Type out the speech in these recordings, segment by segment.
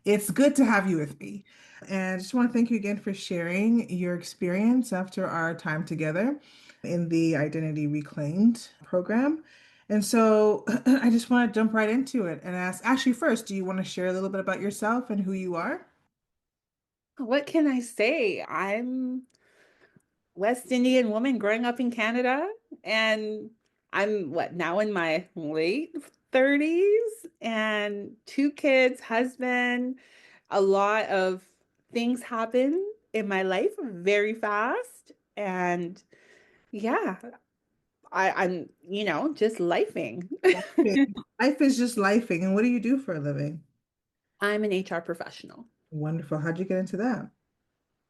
It's good to have you with me. And I just want to thank you again for sharing your experience after our time together in the Identity Reclaimed program. And so I just want to jump right into it and ask, actually, first, do you want to share a little bit about yourself and who you are? What can I say? I'm West Indian woman growing up in Canada, and I'm what now in my late 30s and two kids, husband. A lot of things happen in my life very fast. And yeah, I'm just lifing. Life is just lifing. And what do you do for a living? I'm an HR professional. Wonderful. How'd you get into that?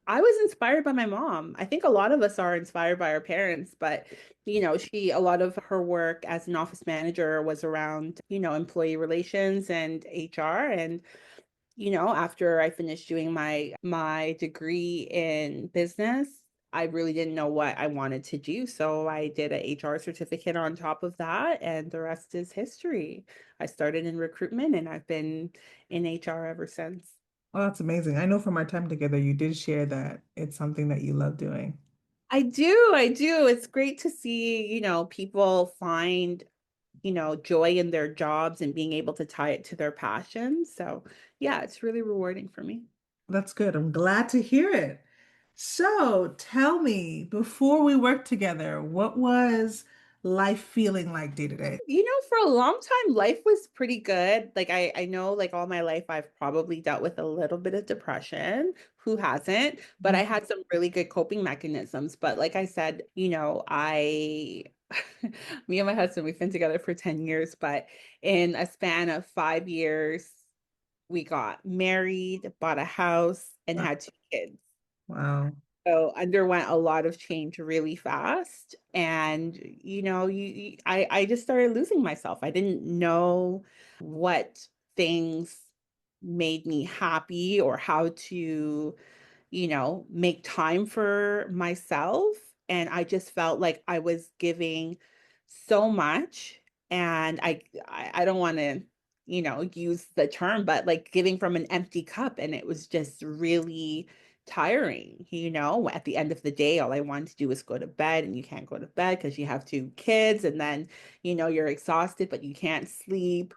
I was inspired by my mom. I think a lot of us are inspired by our parents, but a lot of her work as an office manager was around, employee relations and HR. And, after I finished doing my degree in business, I really didn't know what I wanted to do. So I did a HR certificate on top of that, and the rest is history. I started in recruitment and I've been in HR ever since. Oh, that's amazing. I know from our time together, you did share that it's something that you love doing. I do. It's great to see, people find, joy in their jobs and being able to tie it to their passion. So, yeah, it's really rewarding for me. That's good. I'm glad to hear it. So tell me, before we worked together, what was life feeling like day to day? For a long time, life was pretty good. Like I know like all my life I've probably dealt with a little bit of depression. Who hasn't? But I had some really good coping mechanisms. But like I said, me and my husband, we've been together for 10 years, but in a span of 5 years, we got married, bought a house, and had two kids. Wow. So underwent a lot of change really fast. And, I just started losing myself. I didn't know what things made me happy or how to, make time for myself. And I just felt like I was giving so much. And I don't want to, use the term, but like giving from an empty cup. And it was just really tiring. At the end of the day, all I wanted to do was go to bed, and you can't go to bed because you have two kids. And then, you're exhausted, but you can't sleep.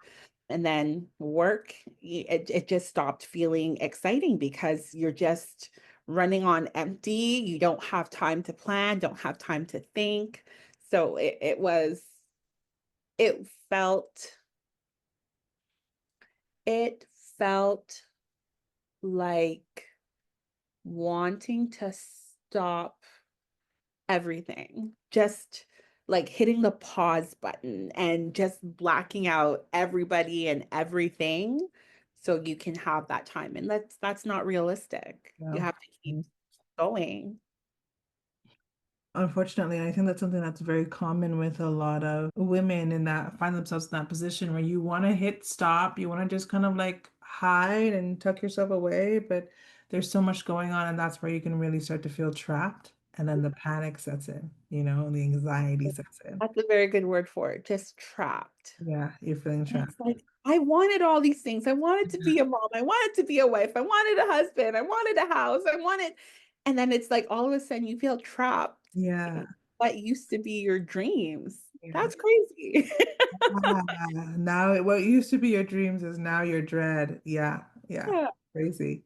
And then work, it just stopped feeling exciting because you're just running on empty. You don't have time to plan, don't have time to think. So it felt, it felt like wanting to stop everything, just like hitting the pause button and just blacking out everybody and everything so you can have that time. And that's not realistic. You Yeah. have to keep going. Unfortunately, I think that's something that's very common with a lot of women in that find themselves in that position where you want to hit stop, you want to just kind of like hide and tuck yourself away, but there's so much going on, and that's where you can really start to feel trapped. And then the panic sets in, and the anxiety sets in. That's a very good word for it. Just trapped. Yeah, you're feeling And trapped. it's like, I wanted all these things. I wanted to be a mom. I wanted to be a wife. I wanted a husband. I wanted a house. And then it's like all of a sudden you feel trapped Yeah, in what used to be your dreams. yeah. That's crazy. Ah, now what used to be your dreams is now your dread. Yeah, yeah. Yeah. Crazy.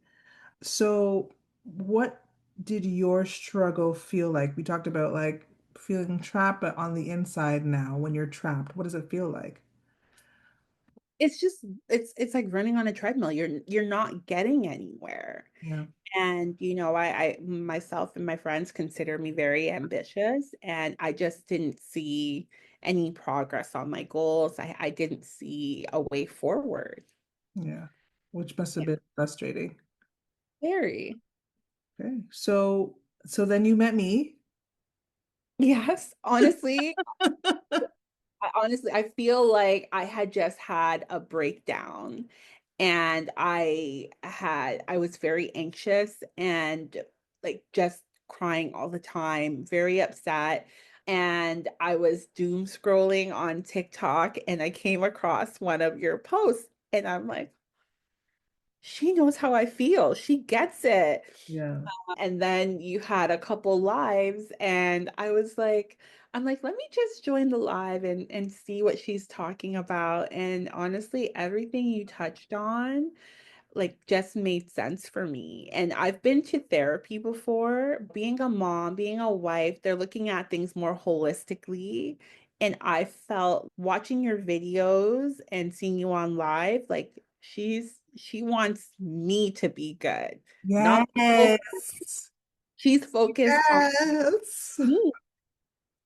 So, what did your struggle feel like? We talked about like feeling trapped, but on the inside now, when you're trapped, what does it feel like? It's just it's like running on a treadmill. You're not getting anywhere. Yeah, And I myself and my friends consider me very ambitious, and I just didn't see any progress on my goals. I didn't see a way forward. yeah. Which must have Yeah, been frustrating. very. Okay. So then you met me. Yes, honestly, I feel like I had just had a breakdown, and I was very anxious and like just crying all the time, very upset. And I was doom scrolling on TikTok, and I came across one of your posts, and I'm like, she knows how I feel. She gets it. Yeah. And then you had a couple lives, and I was like, I'm like, let me just join the live and see what she's talking about. And honestly, everything you touched on like just made sense for me. And I've been to therapy before. Being a mom, being a wife, they're looking at things more holistically. And I felt watching your videos and seeing you on live, like she wants me to be good. Not Yes. she's focused on Yes. me.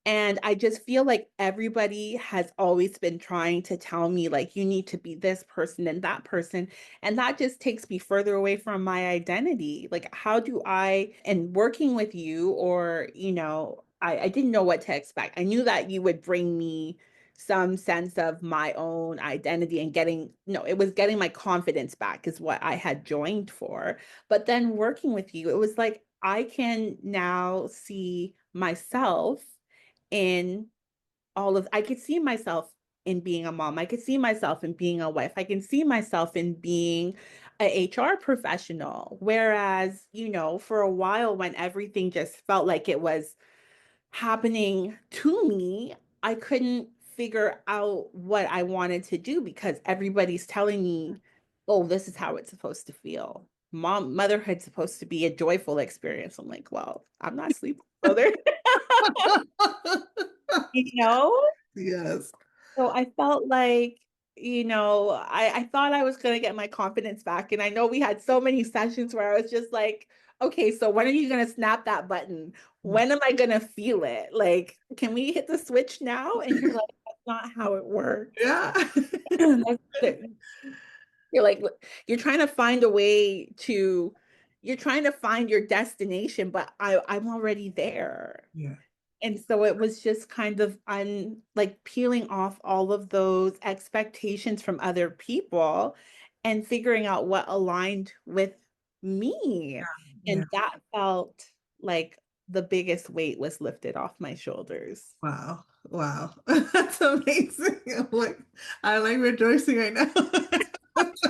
And I just feel like everybody has always been trying to tell me, like, you need to be this person and that person. And that just takes me further away from my identity. Like, how do I, and working with you, or, I didn't know what to expect. I knew that you would bring me some sense of my own identity and getting, no, it was getting my confidence back, is what I had joined for. But then working with you, it was like, I can now see myself in I could see myself in being a mom. I could see myself in being a wife. I can see myself in being a HR professional. Whereas, for a while when everything just felt like it was happening to me, I couldn't figure out what I wanted to do because everybody's telling me, oh, this is how it's supposed to feel. Motherhood's supposed to be a joyful experience. I'm like, well, I'm not sleeping, mother. you know? Yes. So I felt like, I thought I was going to get my confidence back. And I know we had so many sessions where I was just like, okay, so when are you going to snap that button? When am I going to feel it? Like, can we hit the switch now? And you're like, that's not how it works. Yeah. You're like, you're trying to find a way to, you're trying to find your destination, but I'm already there. Yeah. And so it was just kind of like peeling off all of those expectations from other people and figuring out what aligned with me. Yeah. And that felt like the biggest weight was lifted off my shoulders. Wow. Wow. That's amazing. I like rejoicing right now.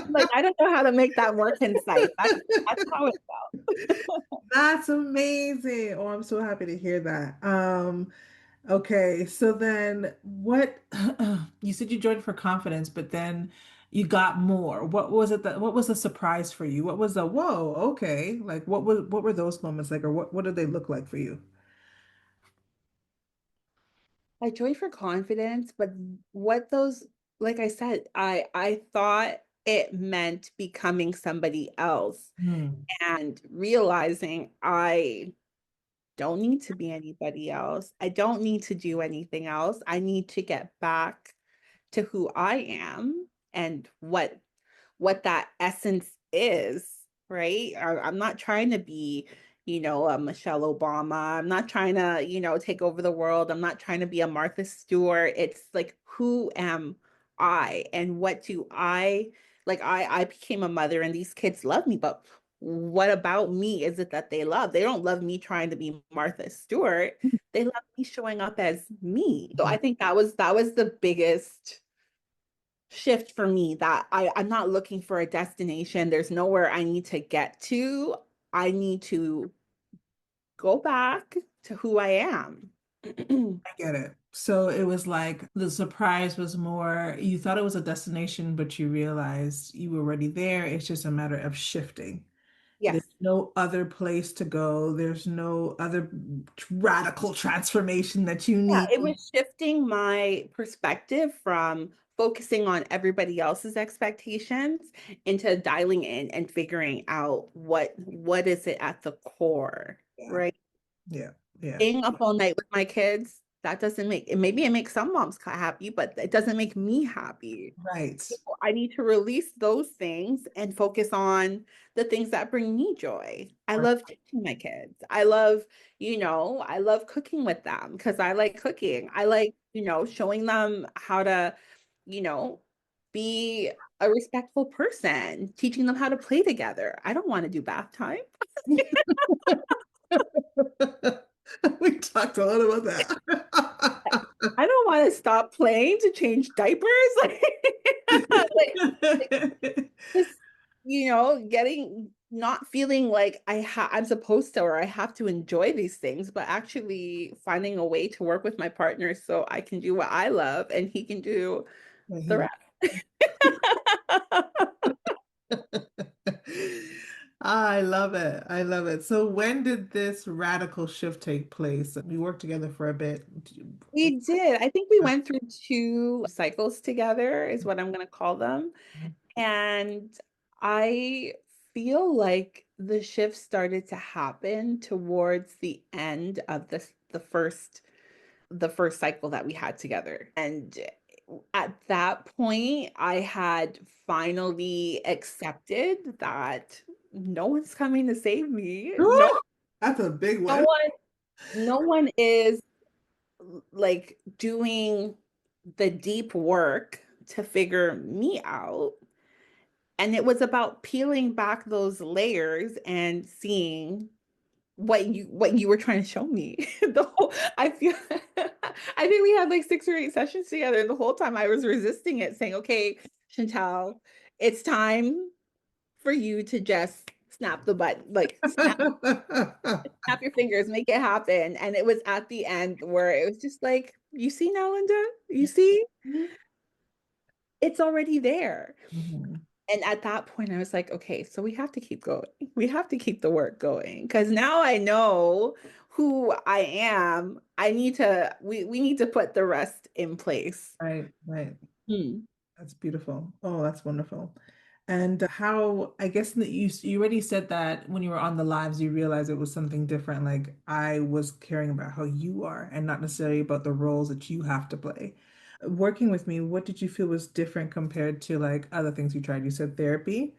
Like, I don't know how to make that more concise. That's how it felt. That's amazing. Oh, I'm so happy to hear that. Okay, so then what you said you joined for confidence, but then you got more. What was the surprise for you? What was the whoa, okay. Like what were those moments like, or what did they look like for you? I joy for confidence, but what those, like I said, I thought it meant becoming somebody else Hmm. and realizing I don't need to be anybody else. I don't need to do anything else. I need to get back to who I am and what that essence is, right? I'm not trying to be, a Michelle Obama. I'm not trying to, take over the world. I'm not trying to be a Martha Stewart. It's like, who am I and what do I like? I became a mother and these kids love me, but what about me is it that they love? They don't love me trying to be Martha Stewart. They love me showing up as me. So I think that was the biggest shift for me, that I'm not looking for a destination. There's nowhere I need to get to. I need to go back to who I am. I get it. So it was like the surprise was more, you thought it was a destination, but you realized you were already there. It's just a matter of shifting. There's Yes. no other place to go. There's no other radical transformation that you Yeah, need. it was shifting my perspective from focusing on everybody else's expectations into dialing in and figuring out what is it at the core, Yeah, right? yeah, yeah. Staying up all night with my kids, that doesn't make it, maybe it makes some moms happy, but it doesn't make me happy. Right. So I need to release those things and focus on the things that bring me joy. I Right. love teaching my kids. I love cooking with them because I like cooking. I like, showing them how to, you know, be a respectful person, teaching them how to play together. I don't want to do bath time. We talked a lot about I don't want to stop playing to change diapers. Like, like, that. this. getting not feeling like I'm supposed to or I have to enjoy these things, but actually finding a way to work with my partner so I can do what I love and he can do Yeah, the he rest. I love it. I love it. So when did this radical shift take place? We worked together for a bit. We did. I think we went through two cycles together, is what I'm going to call them. And I feel like the shift started to happen towards the end of the first cycle that we had together. And at that point, I had finally accepted that no one's coming to save me. Woo! That's a big No one. one, no one is like doing the deep work to figure me out. And it was about peeling back those layers and seeing what you were trying to show me. I feel I think we had like 6 or 8 sessions together, and the whole time I was resisting it, saying, "Okay, Chantal, it's time for you to just snap the button, like snap your fingers, make it happen." And it was at the end where it was just like, "You see now, Linda? You see? It's already there." Mhm. And at that point, I was like, okay, so we have to keep going. We have to keep the work going because now I know who I am. We need to put the rest in place. Right, right. Hmm. That's beautiful. Oh, that's wonderful. And how, I guess that you already said that when you were on the lives, you realized it was something different. Like I was caring about how you are and not necessarily about the roles that you have to play. Working with me, what did you feel was different compared to like other things you tried? You said therapy.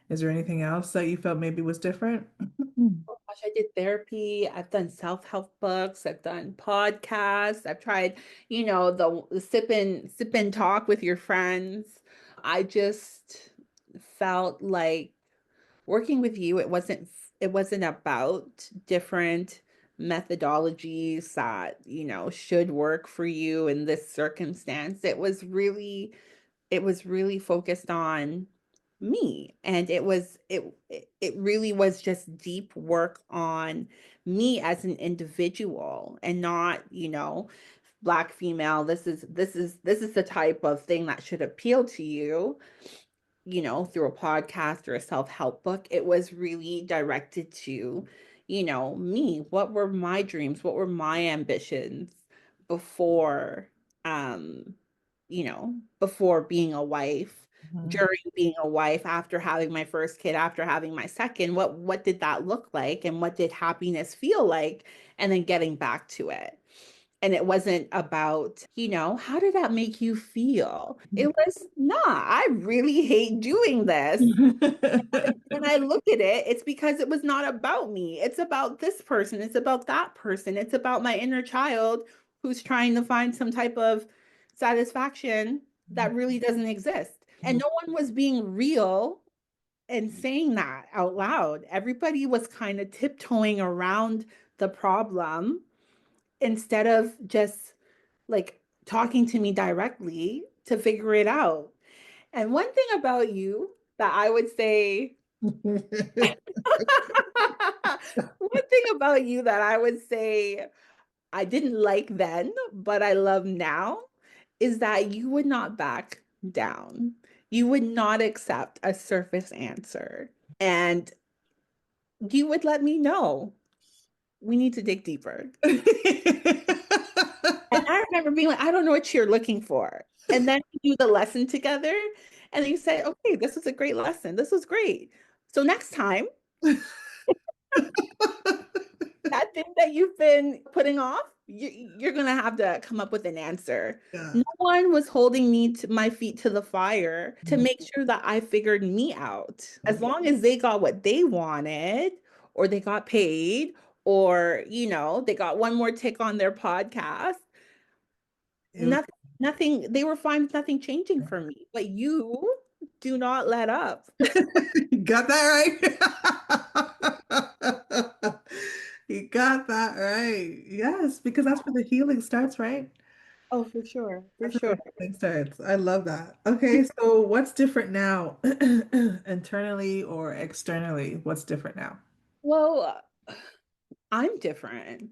Is there anything else that you felt maybe was different? Oh gosh, I did therapy. I've done self-help books. I've done podcasts. I've tried, the sip and talk with your friends. I just felt like working with you, it wasn't about different methodologies that, should work for you in this circumstance. It was really focused on me. And it really was just deep work on me as an individual and not, black female, this is the type of thing that should appeal to you, through a podcast or a self-help book. It was really directed to, me. What were my dreams? What were my ambitions before, um, before being a wife, Mhm. during being a wife, after having my first kid, after having my second? What did that look like? And what did happiness feel like? And then getting back to it. And it wasn't about, how did that make you feel? It was, nah, I really hate doing this. When I look at it, it's because it was not about me. It's about this person. It's about that person. It's about my inner child who's trying to find some type of satisfaction that really doesn't exist. And no one was being real and saying that out loud. Everybody was kind of tiptoeing around the problem instead of just like talking to me directly to figure it out. And one thing about you that I would say, one thing about you that I would say I didn't like then, but I love now is that you would not back down. You would not accept a surface answer. And you would let me know we need to dig deeper. And I remember being like, I don't know what you're looking for. And then we do the lesson together. And then you say, okay, this was a great lesson. This was great. So next time, that thing that you've been putting off, you're going to have to come up with an answer. Yeah. No one was holding me to my feet to the fire to make sure that I figured me out. As long as they got what they wanted, or they got paid, or, they got one more tick on their podcast, It was nothing, they were fine with nothing changing for me. But you do not let up. You got that right. You got that right. Yes, because that's where the healing starts, right? Oh, for sure, for That's where sure. everything starts. I love that. Okay, so what's different now, internally or externally? What's different now? Well, I'm different.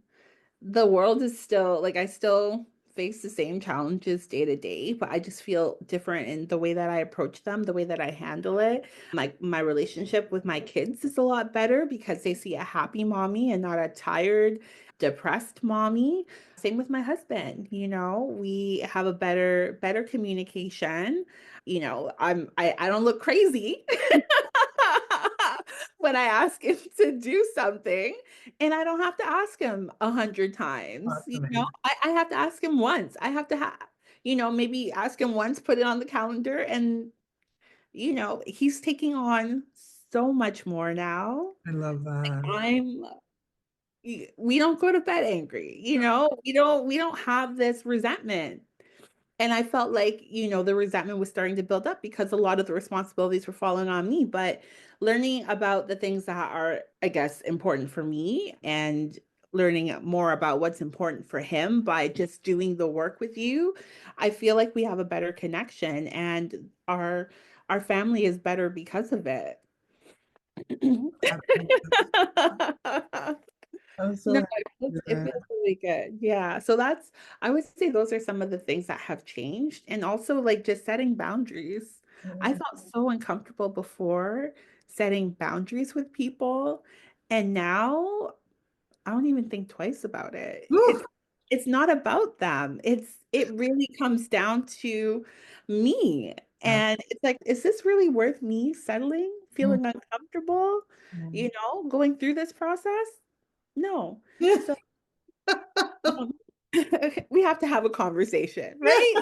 The world is still like I still face the same challenges day to day, but I just feel different in the way that I approach them, the way that I handle it. Like my relationship with my kids is a lot better because they see a happy mommy and not a tired, depressed mommy. Same with my husband, we have a better communication. I don't look crazy when I ask him to do something. And I don't have to ask him 100 times. That's amazing. I have to ask him once. I have to maybe ask him once, put it on the calendar, and he's taking on so much more now. I love that. I'm we don't go to bed angry, we don't have this resentment. And I felt like, the resentment was starting to build up because a lot of the responsibilities were falling on me. But learning about the things that are, I guess, important for me and learning more about what's important for him by just doing the work with you, I feel like we have a better connection and our family is better because of it. I'm No, so happy it with it that. feels really good. Yeah. So I would say those are some of the things that have changed. And also like just setting boundaries. I Mm. felt so uncomfortable before setting boundaries with people. And now I don't even think twice about it. Whew. It's not about them. It really comes down to me. That- And it's like, is this really worth me settling, mm, feeling uncomfortable, mm. going through this process? No. Yeah. So um, we have to have a conversation, right?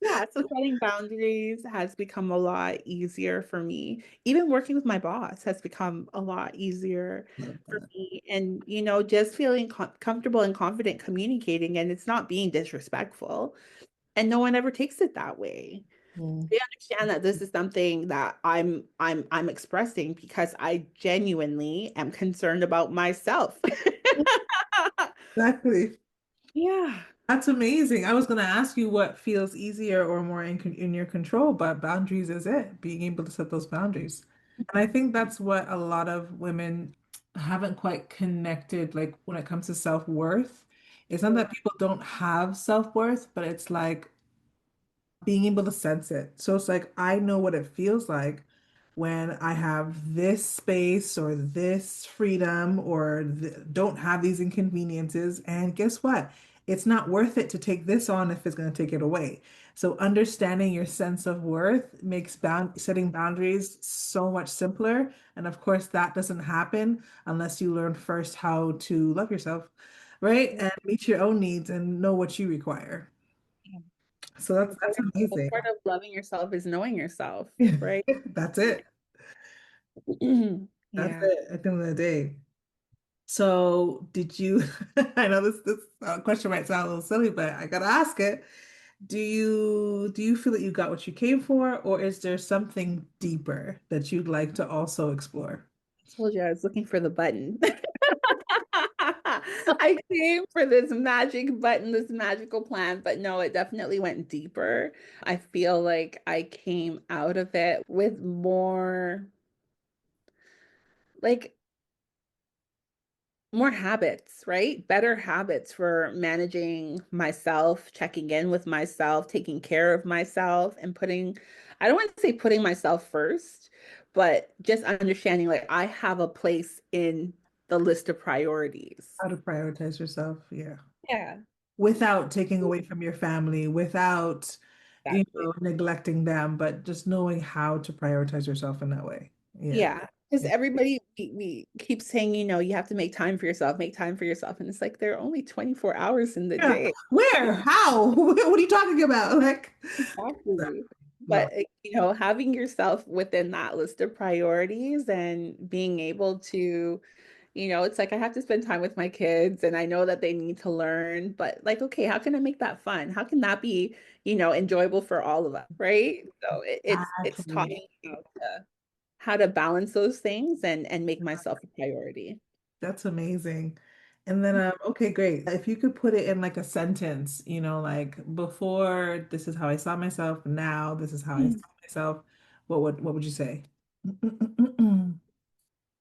Yeah, so setting boundaries has become a lot easier for me. Even working with my boss has become a lot easier Love for that. me. And, just feeling comfortable and confident communicating, and it's not being disrespectful. And no one ever takes it that way. Mm. They understand that this is something that I'm expressing because I genuinely am concerned about myself. Exactly. Yeah. That's amazing. I was going to ask you what feels easier or more in your control, but boundaries is it, being able to set those boundaries. And I think that's what a lot of women haven't quite connected, like when it comes to self-worth. It's not that people don't have self-worth, but it's like being able to sense it. So it's like I know what it feels like when I have this space or this freedom or don't have these inconveniences. And guess what? It's not worth it to take this on if it's going to take it away. So understanding your sense of worth makes setting boundaries so much simpler. And of course, that doesn't happen unless you learn first how to love yourself, right? And meet your own needs and know what you require. So that's A amazing. part of loving yourself is knowing yourself, right? That's it. That's Yeah. it at the end of the day. So did you, I know this question might sound a little silly, but I gotta ask it. Do you feel that you got what you came for, or is there something deeper that you'd like to also explore? I told you I was looking for the button. I came for this magic button, this magical plan, but no, it definitely went deeper. I feel like I came out of it with like more habits, right? Better habits for managing myself, checking in with myself, taking care of myself, and I don't want to say putting myself first, but just understanding like I have a place in the list of priorities. How to prioritize yourself, yeah. Yeah, Without taking away from your family, without, exactly. neglecting them, but just knowing how to prioritize yourself in that way. Yeah. Yeah, because Yeah. everybody we keep saying, you have to make time for yourself, make time for yourself. And it's like there are only 24 hours in the Yeah. day. Where? How? What are you talking about? Like, Exactly. no. But having yourself within that list of priorities and being able to, it's like I have to spend time with my kids and I know that they need to learn, but like, okay, how can I make that fun? How can that be, enjoyable for all of us, right? So it's taught Exactly. me how to balance those things and make myself a priority. That's amazing. And then, okay, great. If you could put it in like a sentence, like before, this is how I saw myself. Now, this is how I Mm. saw myself. What would you say?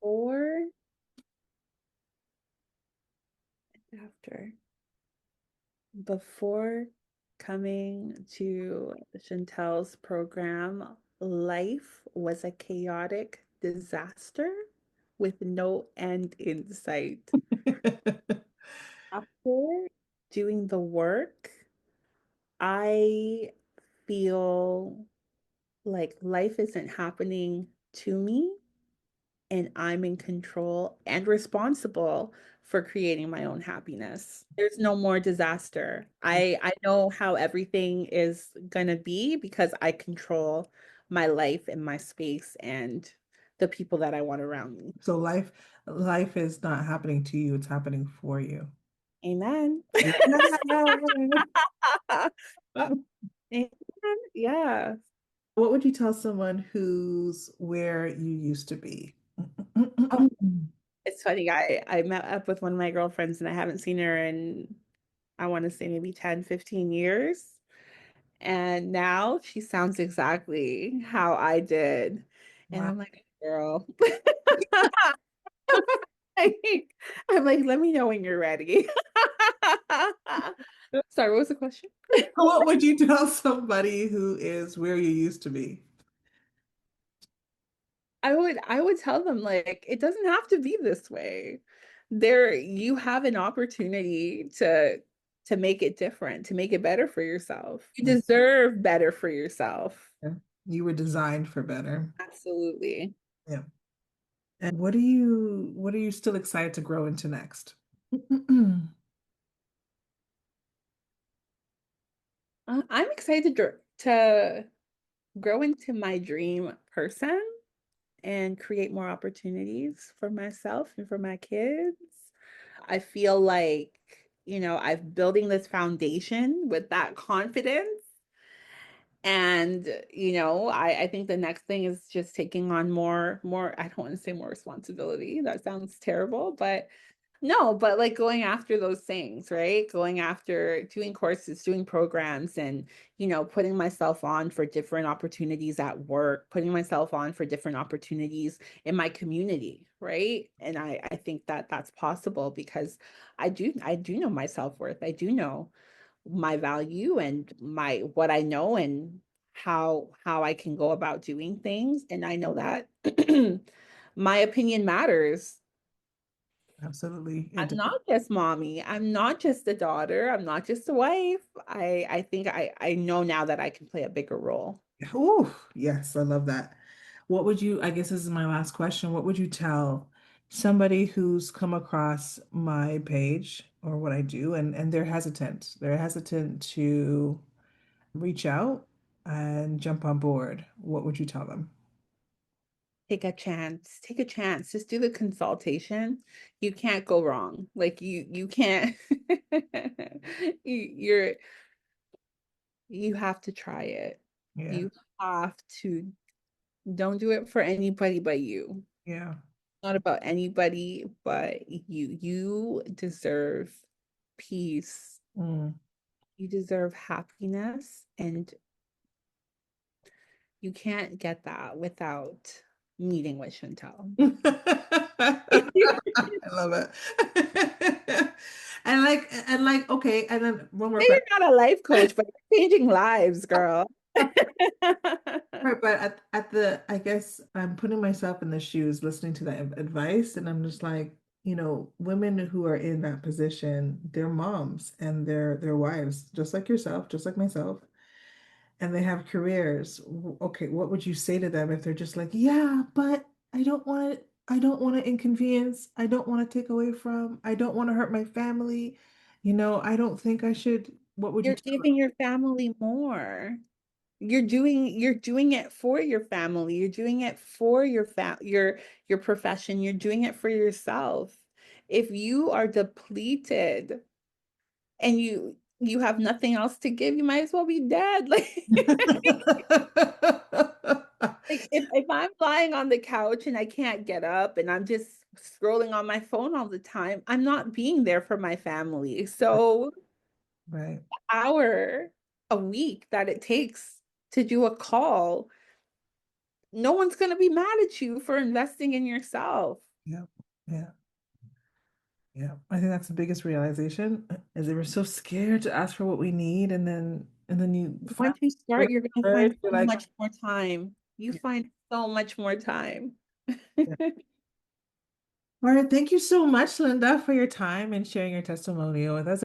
Or after. Before coming to Chantel's program, life was a chaotic disaster with no end in sight. After doing the work, I feel like life isn't happening to me and I'm in control and responsible for creating my own happiness. There's no more disaster. I know how everything is gonna be because I control my life and my space and the people that I want around me. So life is not happening to you, it's happening for you. Amen. Yeah. Amen. Yeah. What would you tell someone who's where you used to be? Oh, it's funny. I met up with one of my girlfriends and I haven't seen her in I want to say maybe 10, 15 years. And now she sounds exactly how I did. And Wow. I'm like, girl. Like, I'm like, let me know when you're ready. Sorry, what was the question? What would you tell somebody who is where you used to be? I would tell them like it doesn't have to be this way. There you have an opportunity to make it different, to make it better for yourself. You Mm. deserve better for yourself. Yeah. You were designed for better. Absolutely. Yeah. And what are you still excited to grow into next? I'm excited to grow into my dream person and create more opportunities for myself and for my kids. I feel like, I've building this foundation with that confidence. And, I think the next thing is just taking on more, I don't want to say more responsibility. That sounds terrible, but no, but like going after those things, right? Going after doing courses, doing programs, and, putting myself on for different opportunities at work, putting myself on for different opportunities in my community, right? And I think that that's possible because I do know my self-worth. I do know my value and my what I know and how I can go about doing things. And I know that my opinion matters. Absolutely. It I'm does. not just mommy. I'm not just a daughter. I'm not just a wife. I think I know now that I can play a bigger role. Oh, yes, I love that. I guess this is my last question. What would you tell somebody who's come across my page or what I do and they're hesitant? They're hesitant to reach out and jump on board. What would you tell them? Take a chance. Take a chance. Just do the consultation. You can't go wrong. Like you can't you're you have to try it. Yeah. You have to don't do it for anybody but you. Yeah. Not about anybody but you. You deserve peace. Mm. You deserve happiness, and you can't get that without meeting with Chantel. I love it. And like, okay, and then one more You're question. not a life coach, but you're changing lives, girl. Right, but I guess I'm putting myself in the shoes, listening to that advice, and I'm just like, women who are in that position, they're moms and they're wives, just like yourself, just like myself, and they have careers. Okay, what would you say to them if they're just like, yeah, but I don't want to inconvenience, I don't want to take away from, I don't want to hurt my family, I don't think I should. What would you You're tell giving your family more. You're doing it for your family. You're doing it for your profession. You're doing it for yourself. If you are depleted and you have nothing else to give, you might as well be dead. Like them? Like, if I'm lying on the couch and I can't get up and I'm just scrolling on my phone all the time, I'm not being there for my family. So, Right. hour a week that it takes to do a call, no one's going to be mad at you for investing in yourself. Yeah. Yeah. Yeah. I think that's the biggest realization is that we're so scared to ask for what we need, and then you Once finally you bring start, you're going to it, find you're so like, much more time. You yeah. find so much more time. Yeah. All right. Thank you so much, Linda, for your time and sharing your testimonial with us.